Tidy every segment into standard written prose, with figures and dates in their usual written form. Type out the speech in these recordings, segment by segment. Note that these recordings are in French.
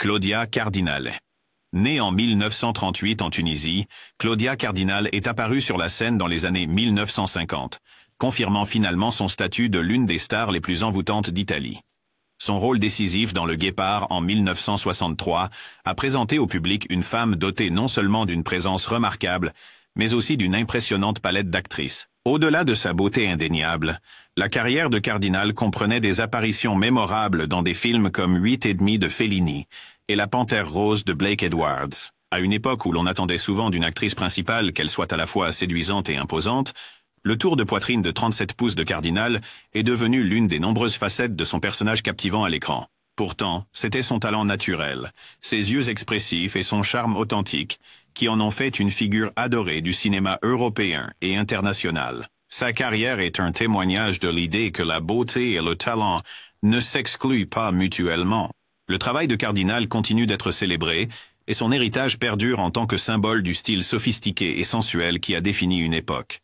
Claudia Cardinale. Née en 1938 en Tunisie, Claudia Cardinale est apparue sur la scène dans les années 1950, confirmant finalement son statut de l'une des stars les plus envoûtantes d'Italie. Son rôle décisif dans Le Guépard en 1963 a présenté au public une femme dotée non seulement d'une présence remarquable, mais aussi d'une impressionnante palette d'actrices. Au-delà de sa beauté indéniable, la carrière de Cardinale comprenait des apparitions mémorables dans des films comme 8 et demi de Fellini et La Panthère rose de Blake Edwards. À une époque où l'on attendait souvent d'une actrice principale qu'elle soit à la fois séduisante et imposante, le tour de poitrine de 37 pouces de Cardinale est devenu l'une des nombreuses facettes de son personnage captivant à l'écran. Pourtant, c'était son talent naturel, ses yeux expressifs et son charme authentique, qui en ont fait une figure adorée du cinéma européen et international. Sa carrière est un témoignage de l'idée que la beauté et le talent ne s'excluent pas mutuellement. Le travail de Cardinale continue d'être célébré, et son héritage perdure en tant que symbole du style sophistiqué et sensuel qui a défini une époque.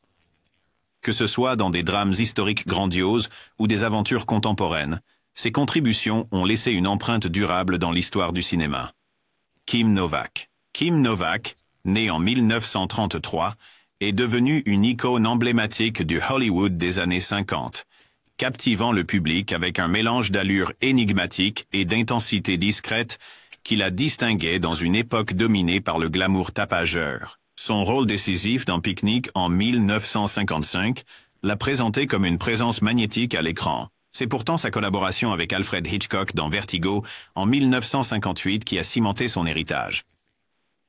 Que ce soit dans des drames historiques grandioses ou des aventures contemporaines, ses contributions ont laissé une empreinte durable dans l'histoire du cinéma. Kim Novak. Kim Novak, née en 1933, est devenue une icône emblématique du Hollywood des années 50, captivant le public avec un mélange d'allure énigmatique et d'intensité discrète qui la distinguait dans une époque dominée par le glamour tapageur. Son rôle décisif dans Picnic en 1955 l'a présenté comme une présence magnétique à l'écran. C'est pourtant sa collaboration avec Alfred Hitchcock dans Vertigo en 1958 qui a cimenté son héritage.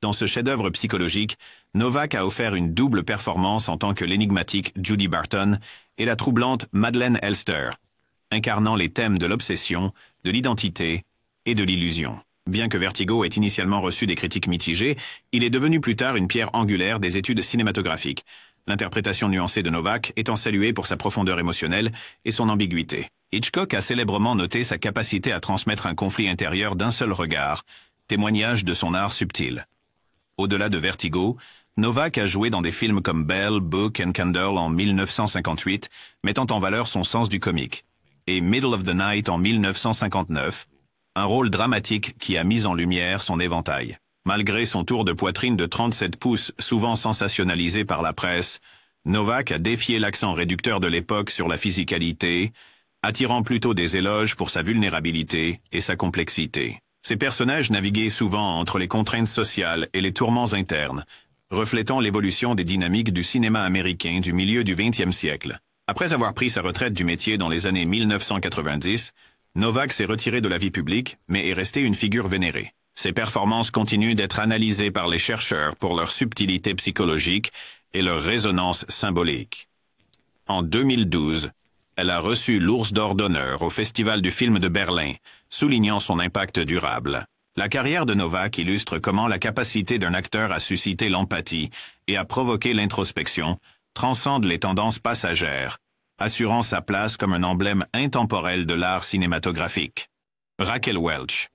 Dans ce chef-d'œuvre psychologique, Novak a offert une double performance en tant que l'énigmatique Judy Barton et la troublante Madeleine Elster, incarnant les thèmes de l'obsession, de l'identité et de l'illusion. Bien que Vertigo ait initialement reçu des critiques mitigées, il est devenu plus tard une pierre angulaire des études cinématographiques, l'interprétation nuancée de Novak étant saluée pour sa profondeur émotionnelle et son ambiguïté. Hitchcock a célèbrement noté sa capacité à transmettre un conflit intérieur d'un seul regard, témoignage de son art subtil. Au-delà de Vertigo, Novak a joué dans des films comme Bell, Book and Candle en 1958, mettant en valeur son sens du comique, et Middle of the Night en 1959, un rôle dramatique qui a mis en lumière son éventail. Malgré son tour de poitrine de 37 pouces souvent sensationnalisé par la presse, Novak a défié l'accent réducteur de l'époque sur la physicalité, attirant plutôt des éloges pour sa vulnérabilité et sa complexité. Ses personnages naviguaient souvent entre les contraintes sociales et les tourments internes, reflétant l'évolution des dynamiques du cinéma américain du milieu du XXe siècle. Après avoir pris sa retraite du métier dans les années 1990, Novak s'est retiré de la vie publique, mais est resté une figure vénérée. Ses performances continuent d'être analysées par les chercheurs pour leur subtilité psychologique et leur résonance symbolique. En 2012, elle a reçu l'Ours d'Or d'honneur au Festival du film de Berlin, soulignant son impact durable. La carrière de Novak illustre comment la capacité d'un acteur à susciter l'empathie et à provoquer l'introspection transcende les tendances passagères, assurant sa place comme un emblème intemporel de l'art cinématographique. Raquel Welch.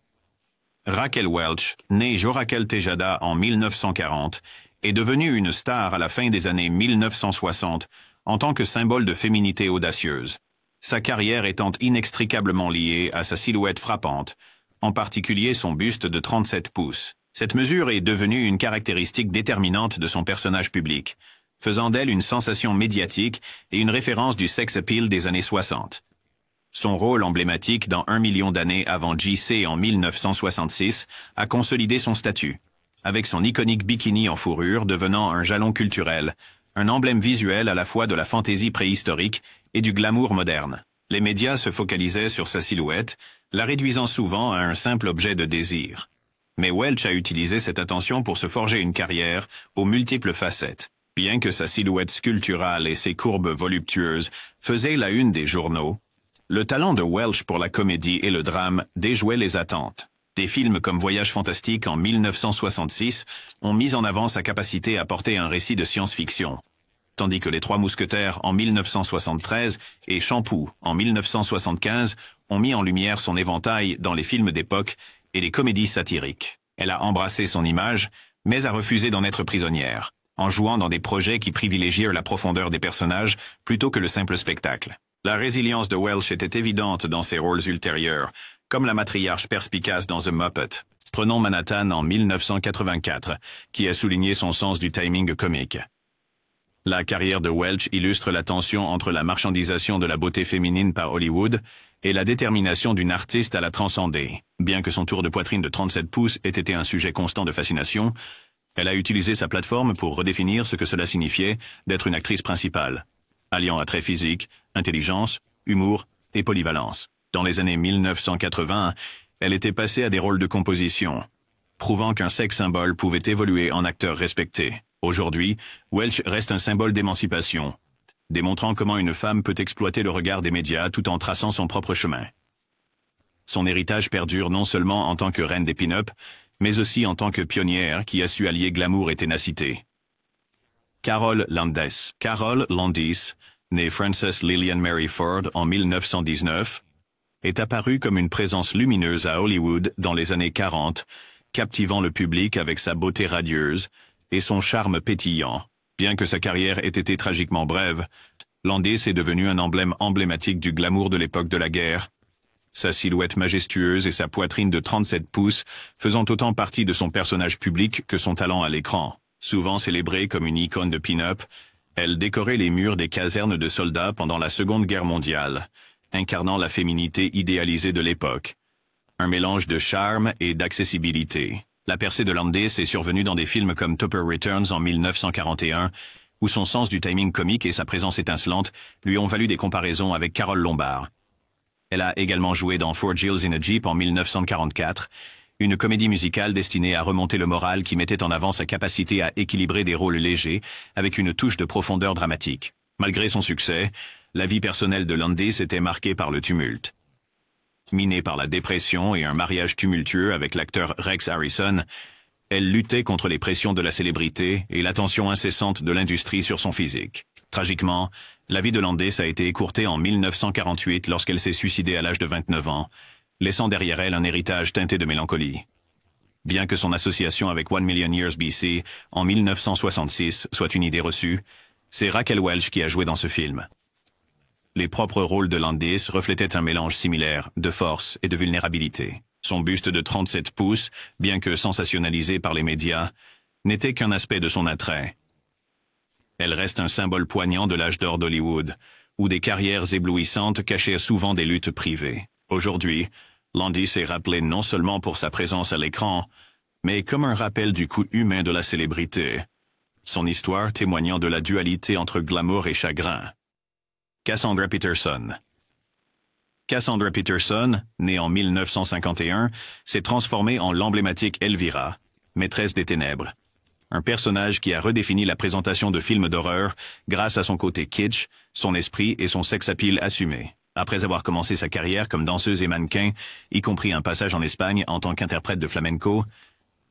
Raquel Welch, née Joraquel Tejada en 1940, est devenue une star à la fin des années 1960 en tant que symbole de féminité audacieuse, sa carrière étant inextricablement liée à sa silhouette frappante, en particulier son buste de 37 pouces. Cette mesure est devenue une caractéristique déterminante de son personnage public, faisant d'elle une sensation médiatique et une référence du sex appeal des années 60. Son rôle emblématique dans 1 million d'années avant J.C. en 1966 a consolidé son statut, avec son iconique bikini en fourrure devenant un jalon culturel, un emblème visuel à la fois de la fantaisie préhistorique et du glamour moderne. Les médias se focalisaient sur sa silhouette, la réduisant souvent à un simple objet de désir. Mais Welch a utilisé cette attention pour se forger une carrière aux multiples facettes. Bien que sa silhouette sculpturale et ses courbes voluptueuses faisaient la une des journaux, le talent de Welch pour la comédie et le drame déjouait les attentes. Des films comme Voyage fantastique en 1966 ont mis en avant sa capacité à porter un récit de science-fiction, tandis que Les Trois Mousquetaires en 1973 et Shampoo en 1975 ont mis en lumière son éventail dans les films d'époque et les comédies satiriques. Elle a embrassé son image, mais a refusé d'en être prisonnière, en jouant dans des projets qui privilégièrent la profondeur des personnages plutôt que le simple spectacle. La résilience de Welch était évidente dans ses rôles ultérieurs, comme la matriarche perspicace dans The Muppet. Prenons Manhattan en 1984, qui a souligné son sens du timing comique. La carrière de Welch illustre la tension entre la marchandisation de la beauté féminine par Hollywood et la détermination d'une artiste à la transcender. Bien que son tour de poitrine de 37 pouces ait été un sujet constant de fascination, elle a utilisé sa plateforme pour redéfinir ce que cela signifiait d'être une actrice principale, alliant attraits physiques, intelligence, humour et polyvalence. Dans les années 1980, elle était passée à des rôles de composition, prouvant qu'un sex symbole pouvait évoluer en acteur respecté. Aujourd'hui, Welch reste un symbole d'émancipation, démontrant comment une femme peut exploiter le regard des médias tout en traçant son propre chemin. Son héritage perdure non seulement en tant que reine des pin-up, mais aussi en tant que pionnière qui a su allier glamour et ténacité. Carole Landis. Carole Landis, née Frances Lillian Mary Ford en 1919, est apparue comme une présence lumineuse à Hollywood dans les années 40, captivant le public avec sa beauté radieuse et son charme pétillant. Bien que sa carrière ait été tragiquement brève, Landis est devenue un emblème emblématique du glamour de l'époque de la guerre, sa silhouette majestueuse et sa poitrine de 37 pouces faisant autant partie de son personnage public que son talent à l'écran. Souvent célébrée comme une icône de pin-up, elle décorait les murs des casernes de soldats pendant la Seconde Guerre mondiale, incarnant la féminité idéalisée de l'époque. Un mélange de charme et d'accessibilité. La percée de Landis est survenue dans des films comme Topper Returns en 1941, où son sens du timing comique et sa présence étincelante lui ont valu des comparaisons avec Carole Lombard. Elle a également joué dans Four Gills in a Jeep en 1944, une comédie musicale destinée à remonter le moral qui mettait en avant sa capacité à équilibrer des rôles légers avec une touche de profondeur dramatique. Malgré son succès, la vie personnelle de Landis était marquée par le tumulte. Minée par la dépression et un mariage tumultueux avec l'acteur Rex Harrison, elle luttait contre les pressions de la célébrité et l'attention incessante de l'industrie sur son physique. Tragiquement, la vie de Landis a été écourtée en 1948 lorsqu'elle s'est suicidée à l'âge de 29 ans, laissant derrière elle un héritage teinté de mélancolie. Bien que son association avec 1 Million Years BC en 1966 soit une idée reçue, c'est Raquel Welch qui a joué dans ce film. Les propres rôles de Landis reflétaient un mélange similaire de force et de vulnérabilité. Son buste de 37 pouces, bien que sensationnalisé par les médias, n'était qu'un aspect de son attrait. Elle reste un symbole poignant de l'âge d'or d'Hollywood, où des carrières éblouissantes cachaient souvent des luttes privées. Aujourd'hui, Landis est rappelée non seulement pour sa présence à l'écran, mais comme un rappel du coût humain de la célébrité, son histoire témoignant de la dualité entre glamour et chagrin. Cassandra Peterson. Cassandra Peterson, née en 1951, s'est transformée en l'emblématique Elvira, maîtresse des ténèbres. Un personnage qui a redéfini la présentation de films d'horreur grâce à son côté kitsch, son esprit et son sex-appeal assumé. Après avoir commencé sa carrière comme danseuse et mannequin, y compris un passage en Espagne en tant qu'interprète de flamenco,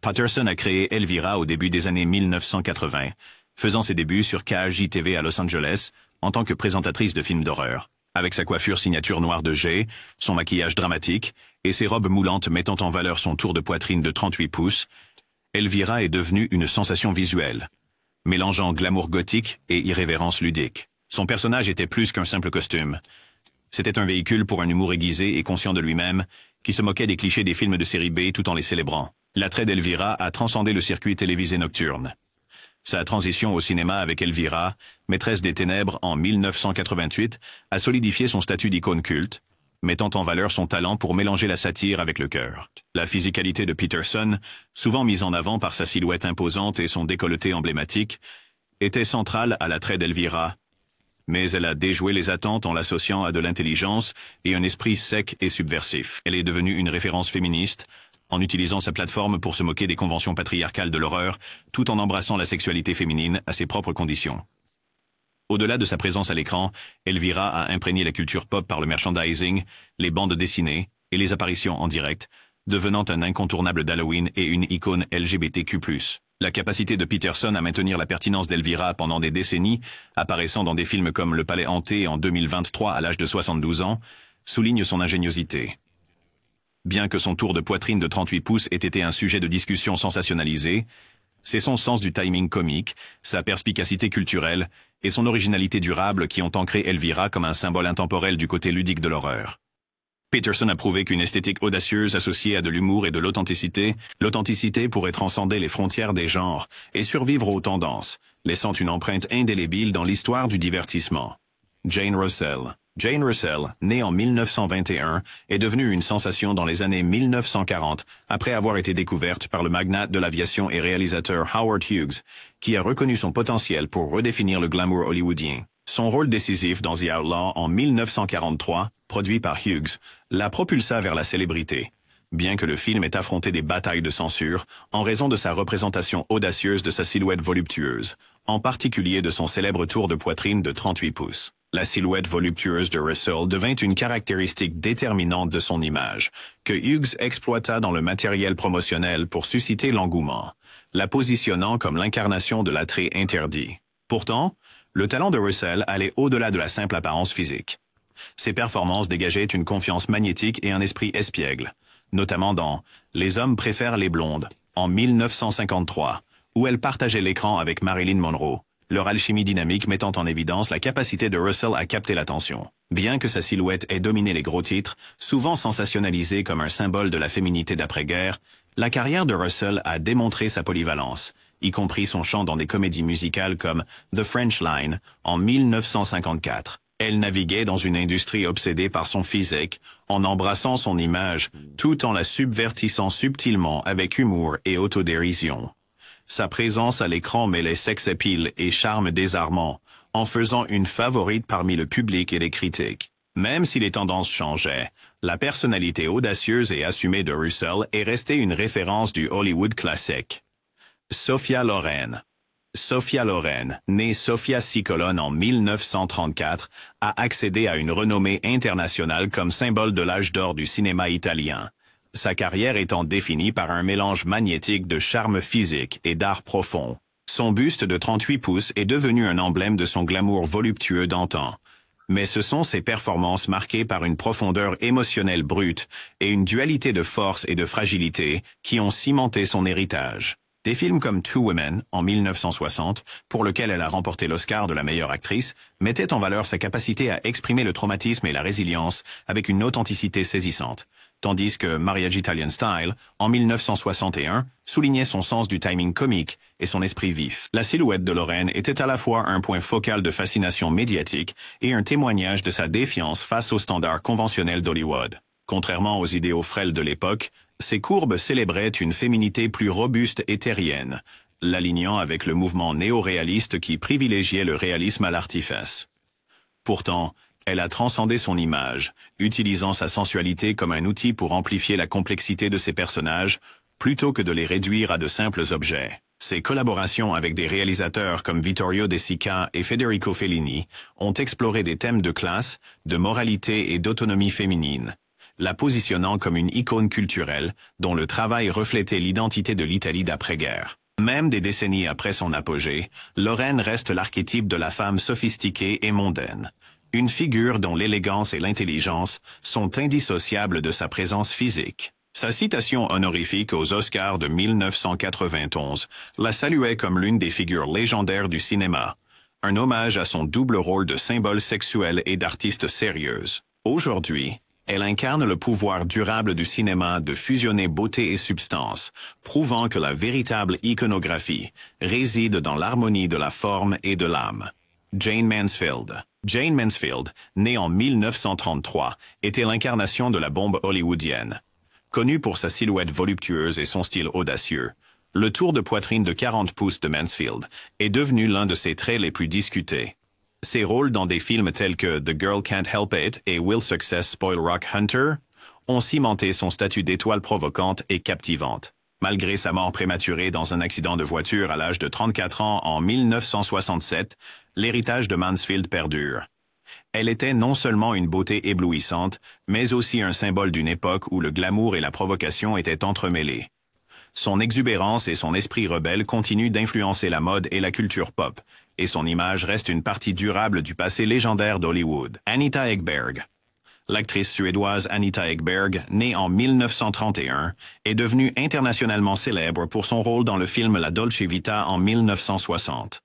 Peterson a créé Elvira au début des années 1980, faisant ses débuts sur KHJ-TV à Los Angeles en tant que présentatrice de films d'horreur. Avec sa coiffure signature noire de jet, son maquillage dramatique et ses robes moulantes mettant en valeur son tour de poitrine de 38 pouces, Elvira est devenue une sensation visuelle, mélangeant glamour gothique et irrévérence ludique. Son personnage était plus qu'un simple costume. C'était un véhicule pour un humour aiguisé et conscient de lui-même, qui se moquait des clichés des films de série B tout en les célébrant. L'attrait d'Elvira a transcendé le circuit télévisé nocturne. Sa transition au cinéma avec Elvira, maîtresse des ténèbres en 1988, a solidifié son statut d'icône culte, mettant en valeur son talent pour mélanger la satire avec le cœur. La physicalité de Peterson, souvent mise en avant par sa silhouette imposante et son décolleté emblématique, était centrale à l'attrait d'Elvira, mais elle a déjoué les attentes en l'associant à de l'intelligence et un esprit sec et subversif. Elle est devenue une référence féministe, en utilisant sa plateforme pour se moquer des conventions patriarcales de l'horreur, tout en embrassant la sexualité féminine à ses propres conditions. Au-delà de sa présence à l'écran, Elvira a imprégné la culture pop par le merchandising, les bandes dessinées et les apparitions en direct, devenant un incontournable d'Halloween et une icône LGBTQ+. La capacité de Peterson à maintenir la pertinence d'Elvira pendant des décennies, apparaissant dans des films comme Le Palais hanté en 2023 à l'âge de 72 ans, souligne son ingéniosité. Bien que son tour de poitrine de 38 pouces ait été un sujet de discussion sensationnalisé, c'est son sens du timing comique, sa perspicacité culturelle et son originalité durable qui ont ancré Elvira comme un symbole intemporel du côté ludique de l'horreur. Peterson a prouvé qu'une esthétique audacieuse associée à de l'humour et de l'authenticité pourrait transcender les frontières des genres et survivre aux tendances, laissant une empreinte indélébile dans l'histoire du divertissement. Jane Russell. Jane Russell, née en 1921, est devenue une sensation dans les années 1940 après avoir été découverte par le magnate de l'aviation et réalisateur Howard Hughes, qui a reconnu son potentiel pour redéfinir le glamour hollywoodien. Son rôle décisif dans The Outlaw en 1943, produit par Hughes, la propulsa vers la célébrité, bien que le film ait affronté des batailles de censure en raison de sa représentation audacieuse de sa silhouette voluptueuse, en particulier de son célèbre tour de poitrine de 38 pouces. La silhouette voluptueuse de Russell devint une caractéristique déterminante de son image, que Hughes exploita dans le matériel promotionnel pour susciter l'engouement, la positionnant comme l'incarnation de l'attrait interdit. Pourtant, le talent de Russell allait au-delà de la simple apparence physique. Ses performances dégageaient une confiance magnétique et un esprit espiègle, notamment dans « Les hommes préfèrent les blondes » en 1953, où elle partageait l'écran avec Marilyn Monroe, leur alchimie dynamique mettant en évidence la capacité de Russell à capter l'attention. Bien que sa silhouette ait dominé les gros titres, souvent sensationnalisée comme un symbole de la féminité d'après-guerre, la carrière de Russell a démontré sa polyvalence, y compris son chant dans des comédies musicales comme The French Line en 1954. Elle naviguait dans une industrie obsédée par son physique, en embrassant son image, tout en la subvertissant subtilement avec humour et autodérision. Sa présence à l'écran mêlait sex appeal et charme désarmant, en faisant une favorite parmi le public et les critiques. Même si les tendances changeaient, la personnalité audacieuse et assumée de Russell est restée une référence du Hollywood classique. Sophia Loren. Sophia Loren, née Sophia Ciccone en 1934, a accédé à une renommée internationale comme symbole de l'âge d'or du cinéma italien. Sa carrière étant définie par un mélange magnétique de charme physique et d'art profond. Son buste de 38 pouces est devenu un emblème de son glamour voluptueux d'antan. Mais ce sont ses performances marquées par une profondeur émotionnelle brute et une dualité de force et de fragilité qui ont cimenté son héritage. Des films comme Two Women, en 1960, pour lequel elle a remporté l'Oscar de la meilleure actrice, mettaient en valeur sa capacité à exprimer le traumatisme et la résilience avec une authenticité saisissante, tandis que Marriage Italian Style, en 1961, soulignait son sens du timing comique et son esprit vif. La silhouette de Loren était à la fois un point focal de fascination médiatique et un témoignage de sa défiance face aux standards conventionnels d'Hollywood. Contrairement aux idéaux frêles de l'époque, ces courbes célébraient une féminité plus robuste et terrienne, l'alignant avec le mouvement néo-réaliste qui privilégiait le réalisme à l'artifice. Pourtant, elle a transcendé son image, utilisant sa sensualité comme un outil pour amplifier la complexité de ses personnages, plutôt que de les réduire à de simples objets. Ses collaborations avec des réalisateurs comme Vittorio De Sica et Federico Fellini ont exploré des thèmes de classe, de moralité et d'autonomie féminine, la positionnant comme une icône culturelle dont le travail reflétait l'identité de l'Italie d'après-guerre. Même des décennies après son apogée, Loren reste l'archétype de la femme sophistiquée et mondaine, une figure dont l'élégance et l'intelligence sont indissociables de sa présence physique. Sa citation honorifique aux Oscars de 1991 la saluait comme l'une des figures légendaires du cinéma, un hommage à son double rôle de symbole sexuel et d'artiste sérieuse. Aujourd'hui, elle incarne le pouvoir durable du cinéma de fusionner beauté et substance, prouvant que la véritable iconographie réside dans l'harmonie de la forme et de l'âme. Jayne Mansfield. Jayne Mansfield, née en 1933, était l'incarnation de la bombe hollywoodienne. Connue pour sa silhouette voluptueuse et son style audacieux, le tour de poitrine de 40 pouces de Mansfield est devenu l'un de ses traits les plus discutés. Ses rôles dans des films tels que The Girl Can't Help It et Will Success Spoil Rock Hunter ont cimenté son statut d'étoile provocante et captivante. Malgré sa mort prématurée dans un accident de voiture à l'âge de 34 ans en 1967, l'héritage de Mansfield perdure. Elle était non seulement une beauté éblouissante, mais aussi un symbole d'une époque où le glamour et la provocation étaient entremêlés. Son exubérance et son esprit rebelle continuent d'influencer la mode et la culture pop, et son image reste une partie durable du passé légendaire d'Hollywood. Anita Ekberg. L'actrice suédoise Anita Ekberg, née en 1931, est devenue internationalement célèbre pour son rôle dans le film La Dolce Vita en 1960.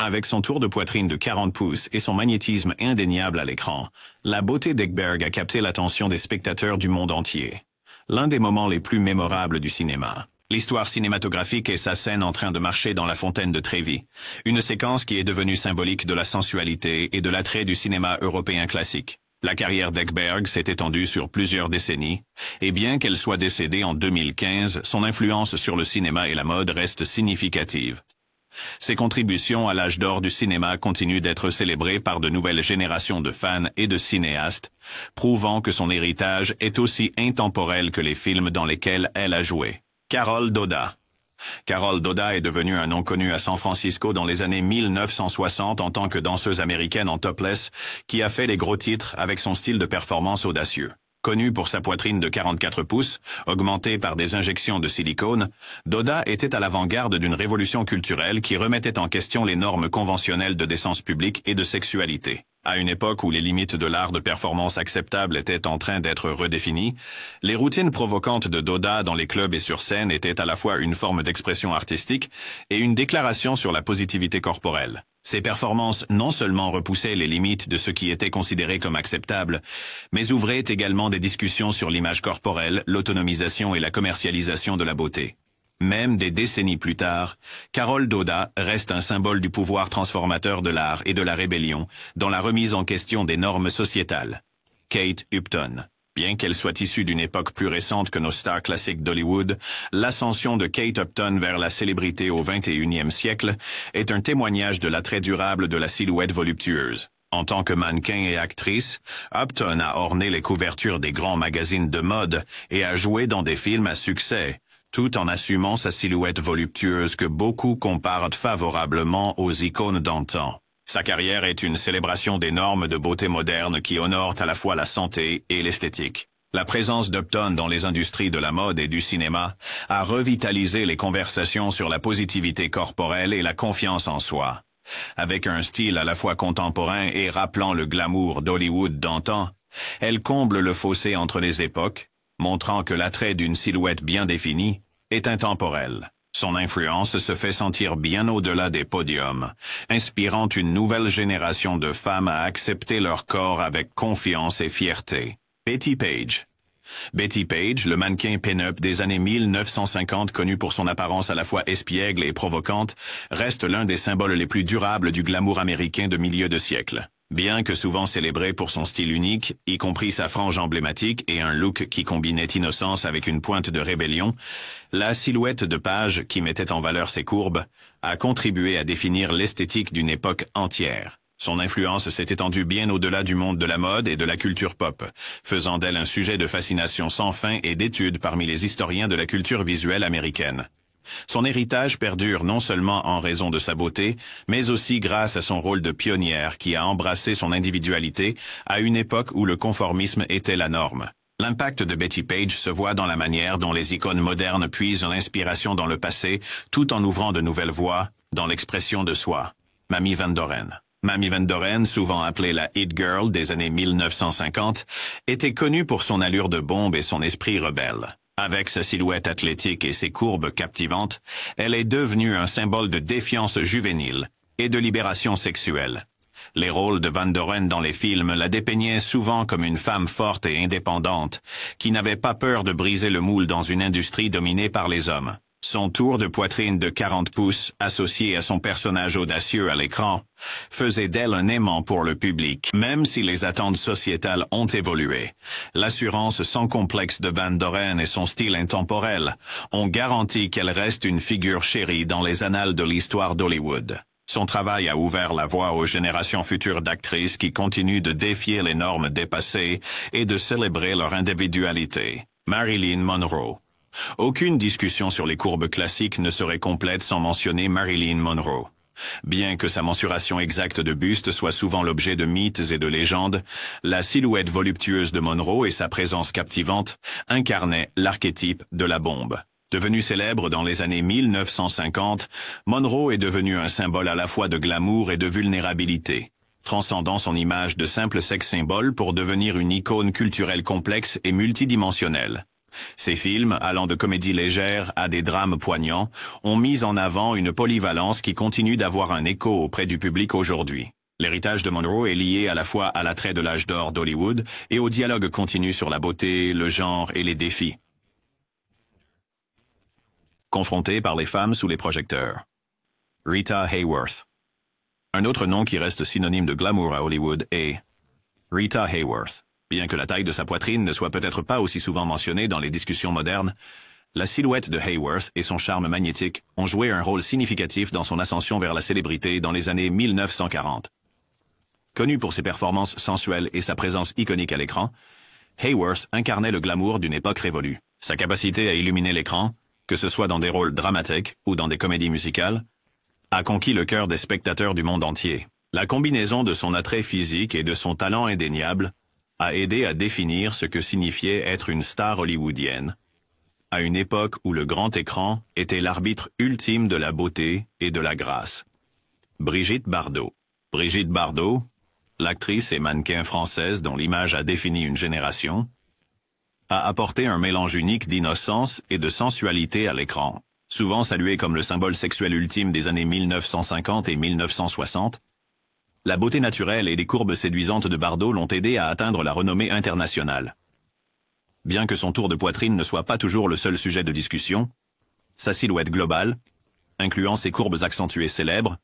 Avec son tour de poitrine de 40 pouces et son magnétisme indéniable à l'écran, la beauté d'Ekberg a capté l'attention des spectateurs du monde entier. L'un des moments les plus mémorables du cinéma. L'histoire cinématographique est sa scène en train de marcher dans la fontaine de Trévi, une séquence qui est devenue symbolique de la sensualité et de l'attrait du cinéma européen classique. La carrière d'Ekberg s'est étendue sur plusieurs décennies, et bien qu'elle soit décédée en 2015, son influence sur le cinéma et la mode reste significative. Ses contributions à l'âge d'or du cinéma continuent d'être célébrées par de nouvelles générations de fans et de cinéastes, prouvant que son héritage est aussi intemporel que les films dans lesquels elle a joué. Carol Doda. Carol Doda est devenue un nom connu à San Francisco dans les années 1960 en tant que danseuse américaine en topless qui a fait les gros titres avec son style de performance audacieux. Connue pour sa poitrine de 44 pouces, augmentée par des injections de silicone, Doda était à l'avant-garde d'une révolution culturelle qui remettait en question les normes conventionnelles de décence publique et de sexualité. À une époque où les limites de l'art de performance acceptable étaient en train d'être redéfinies, les routines provocantes de Doda dans les clubs et sur scène étaient à la fois une forme d'expression artistique et une déclaration sur la positivité corporelle. Ces performances non seulement repoussaient les limites de ce qui était considéré comme acceptable, mais ouvraient également des discussions sur l'image corporelle, l'autonomisation et la commercialisation de la beauté. Même des décennies plus tard, Carol Doda reste un symbole du pouvoir transformateur de l'art et de la rébellion dans la remise en question des normes sociétales. Kate Upton. Bien qu'elle soit issue d'une époque plus récente que nos stars classiques d'Hollywood, l'ascension de Kate Upton vers la célébrité au XXIe siècle est un témoignage de l'attrait durable de la silhouette voluptueuse. En tant que mannequin et actrice, Upton a orné les couvertures des grands magazines de mode et a joué dans des films à succès, tout en assumant sa silhouette voluptueuse que beaucoup comparent favorablement aux icônes d'antan. Sa carrière est une célébration des normes de beauté moderne qui honorent à la fois la santé et l'esthétique. La présence d'Upton dans les industries de la mode et du cinéma a revitalisé les conversations sur la positivité corporelle et la confiance en soi. Avec un style à la fois contemporain et rappelant le glamour d'Hollywood d'antan, elle comble le fossé entre les époques, montrant que l'attrait d'une silhouette bien définie est intemporel. Son influence se fait sentir bien au-delà des podiums, inspirant une nouvelle génération de femmes à accepter leur corps avec confiance et fierté. Bettie Page. Bettie Page, le mannequin pin-up des années 1950 connu pour son apparence à la fois espiègle et provocante, reste l'un des symboles les plus durables du glamour américain de milieu de siècle. Bien que souvent célébré pour son style unique, y compris sa frange emblématique et un look qui combinait innocence avec une pointe de rébellion, la silhouette de Page, qui mettait en valeur ses courbes, a contribué à définir l'esthétique d'une époque entière. Son influence s'est étendue bien au-delà du monde de la mode et de la culture pop, faisant d'elle un sujet de fascination sans fin et d'étude parmi les historiens de la culture visuelle américaine. Son héritage perdure non seulement en raison de sa beauté, mais aussi grâce à son rôle de pionnière qui a embrassé son individualité à une époque où le conformisme était la norme. L'impact de Bettie Page se voit dans la manière dont les icônes modernes puisent l'inspiration dans le passé, tout en ouvrant de nouvelles voies dans l'expression de soi. Mamie Van Doren. Mamie Van Doren, souvent appelée la It Girl des années 1950, était connue pour son allure de bombe et son esprit rebelle. Avec sa silhouette athlétique et ses courbes captivantes, elle est devenue un symbole de défiance juvénile et de libération sexuelle. Les rôles de Van Doren dans les films la dépeignaient souvent comme une femme forte et indépendante, qui n'avait pas peur de briser le moule dans une industrie dominée par les hommes. Son tour de poitrine de 40 pouces, associé à son personnage audacieux à l'écran, faisait d'elle un aimant pour le public. Même si les attentes sociétales ont évolué, l'assurance sans complexe de Van Doren et son style intemporel ont garanti qu'elle reste une figure chérie dans les annales de l'histoire d'Hollywood. Son travail a ouvert la voie aux générations futures d'actrices qui continuent de défier les normes dépassées et de célébrer leur individualité. Marilyn Monroe. Aucune discussion sur les courbes classiques ne serait complète sans mentionner Marilyn Monroe. Bien que sa mensuration exacte de buste soit souvent l'objet de mythes et de légendes, la silhouette voluptueuse de Monroe et sa présence captivante incarnaient l'archétype de la bombe. Devenue célèbre dans les années 1950, Monroe est devenue un symbole à la fois de glamour et de vulnérabilité, transcendant son image de simple sex symbole pour devenir une icône culturelle complexe et multidimensionnelle. Ces films, allant de comédies légères à des drames poignants, ont mis en avant une polyvalence qui continue d'avoir un écho auprès du public aujourd'hui. L'héritage de Monroe est lié à la fois à l'attrait de l'âge d'or d'Hollywood et au dialogue continu sur la beauté, le genre et les défis confrontés par les femmes sous les projecteurs. Rita Hayworth. Un autre nom qui reste synonyme de glamour à Hollywood est Rita Hayworth. Bien que la taille de sa poitrine ne soit peut-être pas aussi souvent mentionnée dans les discussions modernes, la silhouette de Hayworth et son charme magnétique ont joué un rôle significatif dans son ascension vers la célébrité dans les années 1940. Connue pour ses performances sensuelles et sa présence iconique à l'écran, Hayworth incarnait le glamour d'une époque révolue. Sa capacité à illuminer l'écran, que ce soit dans des rôles dramatiques ou dans des comédies musicales, a conquis le cœur des spectateurs du monde entier. La combinaison de son attrait physique et de son talent indéniable a aidé à définir ce que signifiait être une star hollywoodienne, à une époque où le grand écran était l'arbitre ultime de la beauté et de la grâce. Brigitte Bardot. Brigitte Bardot, l'actrice et mannequin française dont l'image a défini une génération, a apporté un mélange unique d'innocence et de sensualité à l'écran. Souvent saluée comme le symbole sexuel ultime des années 1950 et 1960, la beauté naturelle et les courbes séduisantes de Bardot l'ont aidé à atteindre la renommée internationale. Bien que son tour de poitrine ne soit pas toujours le seul sujet de discussion, sa silhouette globale, incluant ses courbes accentuées célèbres,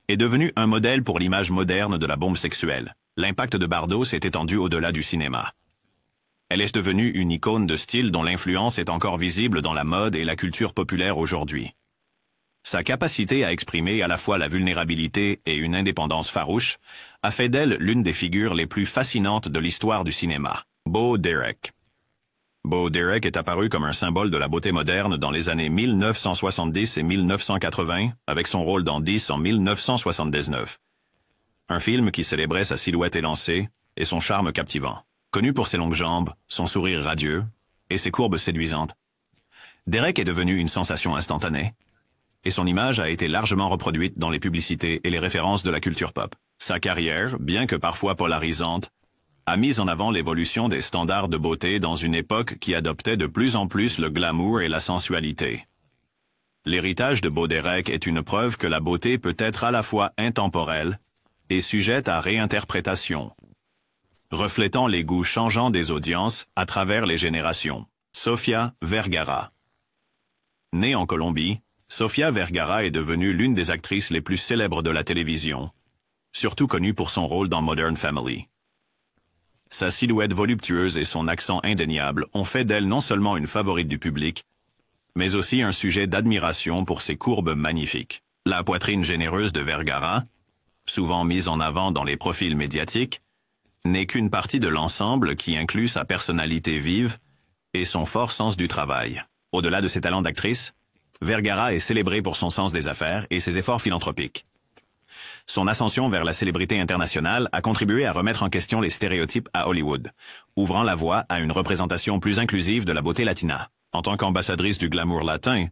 est devenue un modèle pour l'image moderne de la bombe sexuelle. L'impact de Bardot s'est étendu au-delà du cinéma. Elle est devenue une icône de style dont l'influence est encore visible dans la mode et la culture populaire aujourd'hui. Sa capacité à exprimer à la fois la vulnérabilité et une indépendance farouche a fait d'elle l'une des figures les plus fascinantes de l'histoire du cinéma. Bo Derek. Bo Derek est apparu comme un symbole de la beauté moderne dans les années 1970 et 1980 avec son rôle dans 10 en 1979. Un film qui célébrait sa silhouette élancée et son charme captivant. Connu pour ses longues jambes, son sourire radieux et ses courbes séduisantes, Derek est devenu une sensation instantanée, et son image a été largement reproduite dans les publicités et les références de la culture pop. Sa carrière, bien que parfois polarisante, a mis en avant l'évolution des standards de beauté dans une époque qui adoptait de plus en plus le glamour et la sensualité. L'héritage de Bo Derek est une preuve que la beauté peut être à la fois intemporelle et sujette à réinterprétation, reflétant les goûts changeants des audiences à travers les générations. Sofia Vergara. Née en Colombie, Sofia Vergara est devenue l'une des actrices les plus célèbres de la télévision, surtout connue pour son rôle dans Modern Family. Sa silhouette voluptueuse et son accent indéniable ont fait d'elle non seulement une favorite du public, mais aussi un sujet d'admiration pour ses courbes magnifiques. La poitrine généreuse de Vergara, souvent mise en avant dans les profils médiatiques, n'est qu'une partie de l'ensemble qui inclut sa personnalité vive et son fort sens du travail. Au-delà de ses talents d'actrice, Vergara est célébrée pour son sens des affaires et ses efforts philanthropiques. Son ascension vers la célébrité internationale a contribué à remettre en question les stéréotypes à Hollywood, ouvrant la voie à une représentation plus inclusive de la beauté latina. En tant qu'ambassadrice du glamour latin,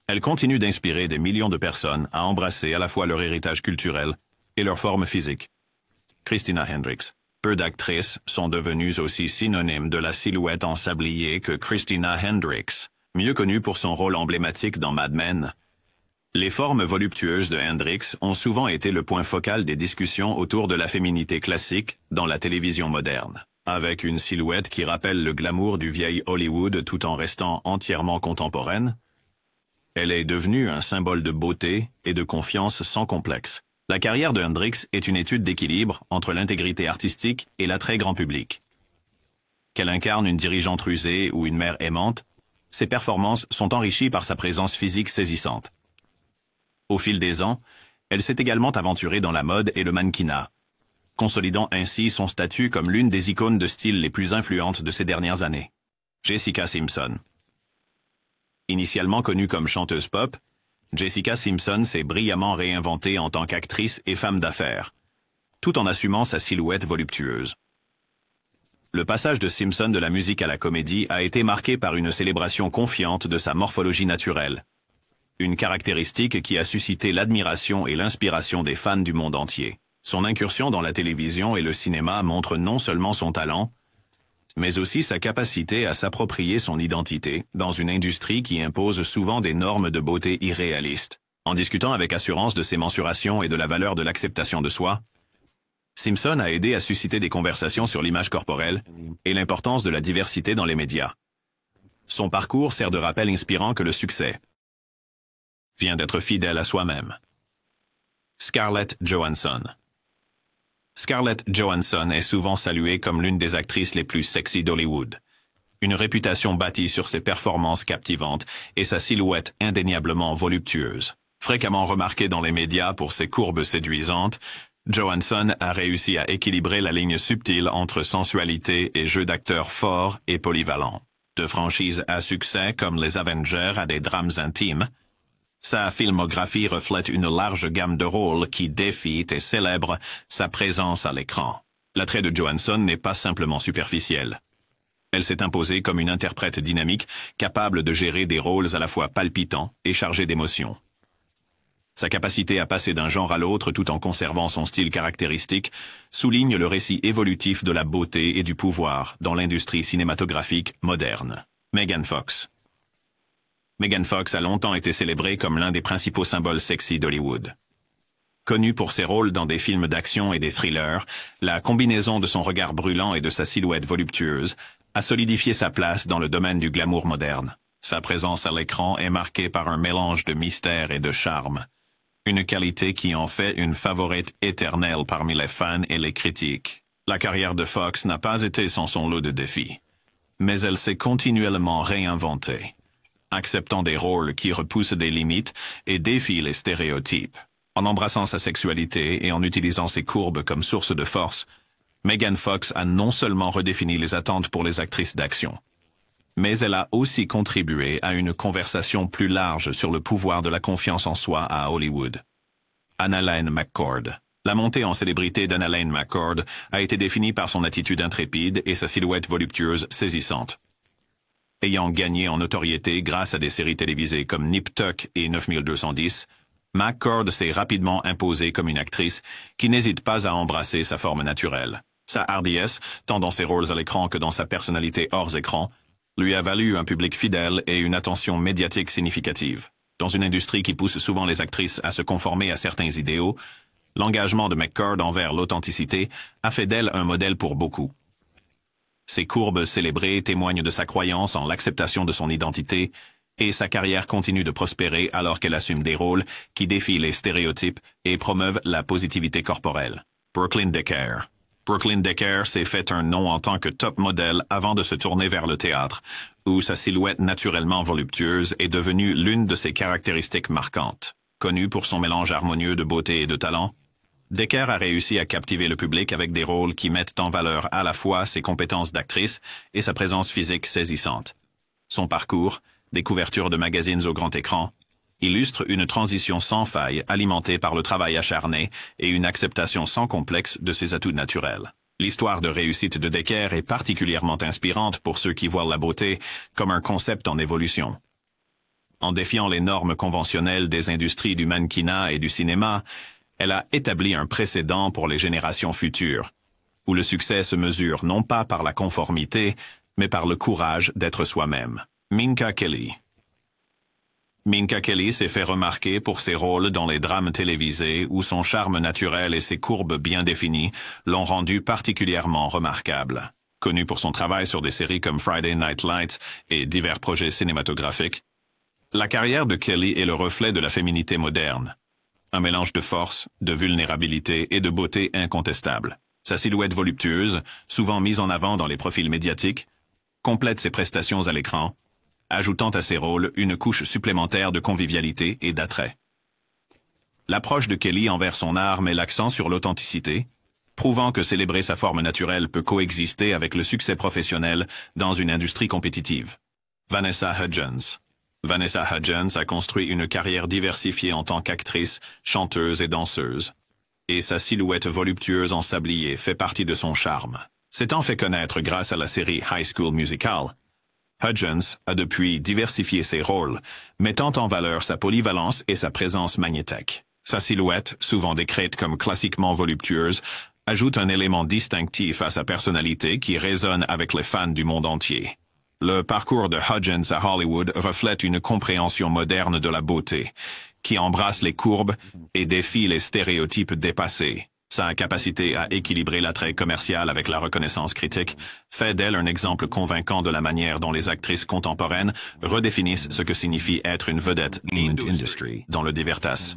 elle continue d'inspirer des millions de personnes à embrasser à la fois leur héritage culturel et leur forme physique. Christina Hendricks. Peu d'actrices sont devenues aussi synonymes de la silhouette en sablier que Christina Hendricks, mieux connue pour son rôle emblématique dans Mad Men. Les formes voluptueuses de Hendricks ont souvent été le point focal des discussions autour de la féminité classique dans la télévision moderne. Avec une silhouette qui rappelle le glamour du vieil Hollywood tout en restant entièrement contemporaine, elle est devenue un symbole de beauté et de confiance sans complexe. La carrière de Hendricks est une étude d'équilibre entre l'intégrité artistique et l'attrait grand public. Qu'elle incarne une dirigeante rusée ou une mère aimante, ses performances sont enrichies par sa présence physique saisissante. Au fil des ans, elle s'est également aventurée dans la mode et le mannequinat, consolidant ainsi son statut comme l'une des icônes de style les plus influentes de ces dernières années. Jessica Simpson. Initialement connue comme chanteuse pop, Jessica Simpson s'est brillamment réinventée en tant qu'actrice et femme d'affaires, tout en assumant sa silhouette voluptueuse. Le passage de Simpson de la musique à la comédie a été marqué par une célébration confiante de sa morphologie naturelle, une caractéristique qui a suscité l'admiration et l'inspiration des fans du monde entier. Son incursion dans la télévision et le cinéma montre non seulement son talent, mais aussi sa capacité à s'approprier son identité dans une industrie qui impose souvent des normes de beauté irréalistes. En discutant avec assurance de ses mensurations et de la valeur de l'acceptation de soi, Simpson a aidé à susciter des conversations sur l'image corporelle et l'importance de la diversité dans les médias. Son parcours sert de rappel inspirant que le succès vient d'être fidèle à soi-même. Scarlett Johansson. Scarlett Johansson est souvent saluée comme l'une des actrices les plus sexy d'Hollywood. Une réputation bâtie sur ses performances captivantes et sa silhouette indéniablement voluptueuse. Fréquemment remarquée dans les médias pour ses courbes séduisantes, Johansson a réussi à équilibrer la ligne subtile entre sensualité et jeu d'acteur fort et polyvalent. De franchises à succès comme les Avengers à des drames intimes, sa filmographie reflète une large gamme de rôles qui défient et célèbrent sa présence à l'écran. L'attrait de Johansson n'est pas simplement superficiel. Elle s'est imposée comme une interprète dynamique, capable de gérer des rôles à la fois palpitants et chargés d'émotions. Sa capacité à passer d'un genre à l'autre tout en conservant son style caractéristique souligne le récit évolutif de la beauté et du pouvoir dans l'industrie cinématographique moderne. Megan Fox. Megan Fox a longtemps été célébrée comme l'un des principaux symboles sexy d'Hollywood. Connue pour ses rôles dans des films d'action et des thrillers, la combinaison de son regard brûlant et de sa silhouette voluptueuse a solidifié sa place dans le domaine du glamour moderne. Sa présence à l'écran est marquée par un mélange de mystère et de charme. Une qualité qui en fait une favorite éternelle parmi les fans et les critiques. La carrière de Fox n'a pas été sans son lot de défis, mais elle s'est continuellement réinventée, acceptant des rôles qui repoussent des limites et défient les stéréotypes. En embrassant sa sexualité et en utilisant ses courbes comme source de force, Megan Fox a non seulement redéfini les attentes pour les actrices d'action, mais elle a aussi contribué à une conversation plus large sur le pouvoir de la confiance en soi à Hollywood. Annalane McCord. La montée en célébrité d'Annalane McCord a été définie par son attitude intrépide et sa silhouette voluptueuse saisissante. Ayant gagné en notoriété grâce à des séries télévisées comme Nip Tuck et 9210, McCord s'est rapidement imposée comme une actrice qui n'hésite pas à embrasser sa forme naturelle. Sa hardiesse, tant dans ses rôles à l'écran que dans sa personnalité hors écran, lui a valu un public fidèle et une attention médiatique significative. Dans une industrie qui pousse souvent les actrices à se conformer à certains idéaux, l'engagement de McCord envers l'authenticité a fait d'elle un modèle pour beaucoup. Ses courbes célébrées témoignent de sa croyance en l'acceptation de son identité, et sa carrière continue de prospérer alors qu'elle assume des rôles qui défient les stéréotypes et promeuvent la positivité corporelle. Brooklyn Decker. Brooklyn Decker s'est fait un nom en tant que top modèle avant de se tourner vers le théâtre, où sa silhouette naturellement voluptueuse est devenue l'une de ses caractéristiques marquantes. Connue pour son mélange harmonieux de beauté et de talent, Decker a réussi à captiver le public avec des rôles qui mettent en valeur à la fois ses compétences d'actrice et sa présence physique saisissante. Son parcours, des couvertures de magazines au grand écran, illustre une transition sans faille alimentée par le travail acharné et une acceptation sans complexe de ses atouts naturels. L'histoire de réussite de Decker est particulièrement inspirante pour ceux qui voient la beauté comme un concept en évolution. En défiant les normes conventionnelles des industries du mannequinat et du cinéma, elle a établi un précédent pour les générations futures, où le succès se mesure non pas par la conformité, mais par le courage d'être soi-même. Minka Kelly. Minka Kelly s'est fait remarquer pour ses rôles dans les drames télévisés où son charme naturel et ses courbes bien définies l'ont rendue particulièrement remarquable. Connue pour son travail sur des séries comme Friday Night Lights et divers projets cinématographiques, la carrière de Kelly est le reflet de la féminité moderne. Un mélange de force, de vulnérabilité et de beauté incontestable. Sa silhouette voluptueuse, souvent mise en avant dans les profils médiatiques, complète ses prestations à l'écran, ajoutant à ses rôles une couche supplémentaire de convivialité et d'attrait. L'approche de Kelly envers son art met l'accent sur l'authenticité, prouvant que célébrer sa forme naturelle peut coexister avec le succès professionnel dans une industrie compétitive. Vanessa Hudgens. Vanessa Hudgens a construit une carrière diversifiée en tant qu'actrice, chanteuse et danseuse, et sa silhouette voluptueuse en sablier fait partie de son charme. S'étant fait connaître grâce à la série High School Musical, Hudgens a depuis diversifié ses rôles, mettant en valeur sa polyvalence et sa présence magnétique. Sa silhouette, souvent décrite comme classiquement voluptueuse, ajoute un élément distinctif à sa personnalité qui résonne avec les fans du monde entier. Le parcours de Hudgens à Hollywood reflète une compréhension moderne de la beauté, qui embrasse les courbes et défie les stéréotypes dépassés. Sa capacité à équilibrer l'attrait commercial avec la reconnaissance critique fait d'elle un exemple convaincant de la manière dont les actrices contemporaines redéfinissent ce que signifie être une vedette dans le divertas.